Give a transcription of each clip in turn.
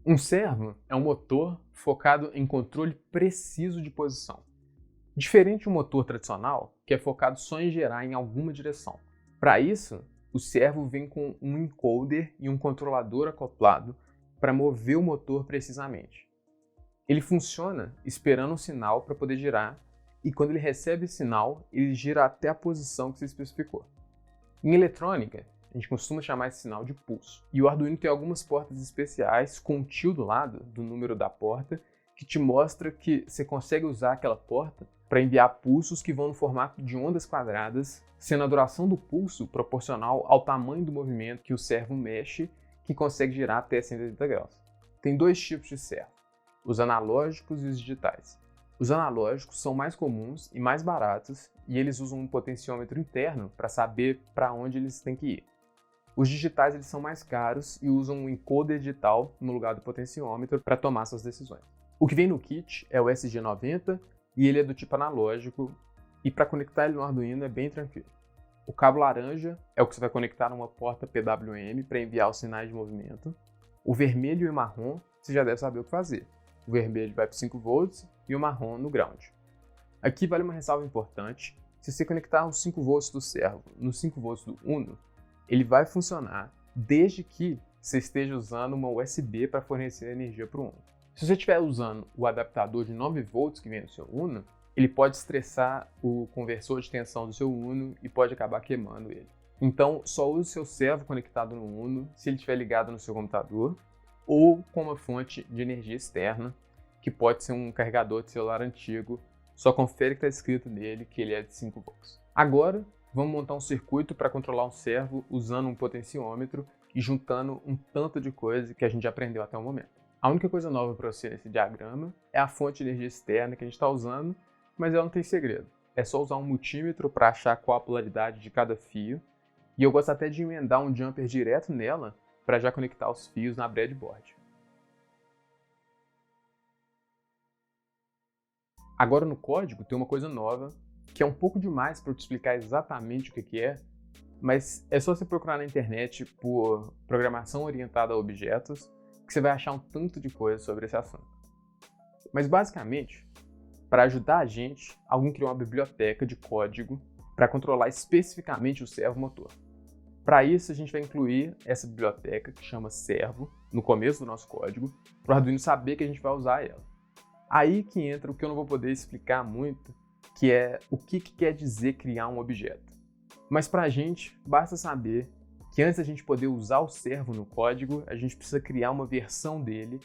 Um servo é um motor focado em controle preciso de posição. Diferente de um motor tradicional, que é focado só em girar em alguma direção. Para isso, o servo vem com um encoder e um controlador acoplado para mover o motor precisamente. Ele funciona esperando um sinal para poder girar, e quando ele recebe esse sinal, ele gira até a posição que você especificou. Em eletrônica, a gente costuma chamar esse sinal de pulso. E o Arduino tem algumas portas especiais com um tio do lado do número da porta que te mostra que você consegue usar aquela porta para enviar pulsos que vão no formato de ondas quadradas, sendo a duração do pulso proporcional ao tamanho do movimento que o servo mexe, que consegue girar até 180 graus. Tem dois tipos de servo, os analógicos e os digitais. Os analógicos são mais comuns e mais baratos, e eles usam um potenciômetro interno para saber para onde eles têm que ir. Os digitais eles são mais caros e usam um encoder digital no lugar do potenciômetro para tomar suas decisões. O que vem no kit é o SG90 e ele é do tipo analógico, e para conectar ele no Arduino é bem tranquilo. O cabo laranja é o que você vai conectar numa porta PWM para enviar os sinais de movimento. O vermelho e o marrom você já deve saber o que fazer. O vermelho vai para 5 volts e o marrom no ground. Aqui vale uma ressalva importante: se você conectar os 5 volts do servo nos 5 volts do Uno, ele vai funcionar desde que você esteja usando uma USB para fornecer energia para o Uno. Se você estiver usando o adaptador de 9 volts que vem no seu Uno, ele pode estressar o conversor de tensão do seu Uno e pode acabar queimando ele. Então, só use o seu servo conectado no Uno se ele estiver ligado no seu computador ou com uma fonte de energia externa, que pode ser um carregador de celular antigo. Só confere que está escrito nele que ele é de 5 volts. Agora, vamos montar um circuito para controlar um servo usando um potenciômetro e juntando um tanto de coisa que a gente já aprendeu até o momento. A única coisa nova para você nesse diagrama é a fonte de energia externa que a gente está usando, mas ela não tem segredo. É só usar um multímetro para achar qual a polaridade de cada fio, e eu gosto até de emendar um jumper direto nela para já conectar os fios na breadboard. Agora no código tem uma coisa nova, que é um pouco demais para eu te explicar exatamente o que é, mas é só você procurar na internet por programação orientada a objetos, que você vai achar um tanto de coisa sobre esse assunto. Mas basicamente, para ajudar a gente, alguém criou uma biblioteca de código para controlar especificamente o servo motor. Para isso, a gente vai incluir essa biblioteca, que chama servo, no começo do nosso código, para o Arduino saber que a gente vai usar ela. Aí que entra o que eu não vou poder explicar muito, que é o que quer dizer criar um objeto. Mas para a gente, basta saber que antes da gente poder usar o servo no código, a gente precisa criar uma versão dele,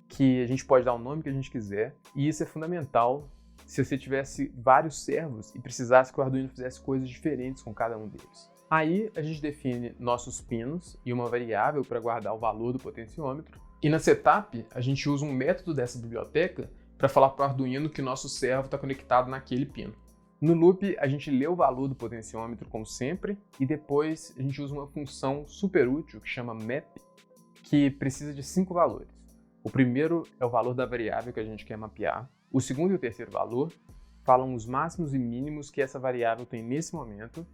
que a gente pode dar o nome que a gente quiser, e isso é fundamental se você tivesse vários servos e precisasse que o Arduino fizesse coisas diferentes com cada um deles. Aí a gente define nossos pinos e uma variável para guardar o valor do potenciômetro, e na setup a gente usa um método dessa biblioteca para falar para o Arduino que o nosso servo está conectado naquele pino. No loop, a gente lê o valor do potenciômetro como sempre, e depois a gente usa uma função super útil que chama map, que precisa de 5 valores. O primeiro é o valor da variável que a gente quer mapear. O segundo e o terceiro valor falam os máximos e mínimos que essa variável tem nesse momento,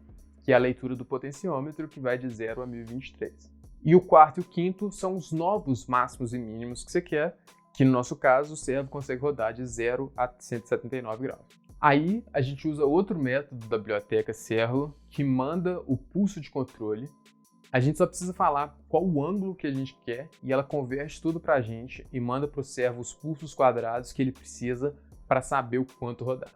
que é a leitura do potenciômetro, que vai de 0 a 1023. E o quarto e o quinto são os novos máximos e mínimos que você quer, que no nosso caso o servo consegue rodar de 0 a 179 graus. Aí a gente usa outro método da biblioteca servo que manda o pulso de controle. A gente só precisa falar qual o ângulo que a gente quer e ela converte tudo para a gente e manda para o servo os pulsos quadrados que ele precisa para saber o quanto rodar.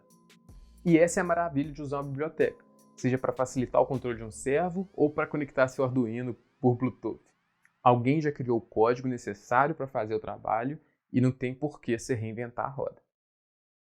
E essa é a maravilha de usar uma biblioteca, seja para facilitar o controle de um servo ou para conectar seu Arduino por Bluetooth. Alguém já criou o código necessário para fazer o trabalho e não tem por que se reinventar a roda.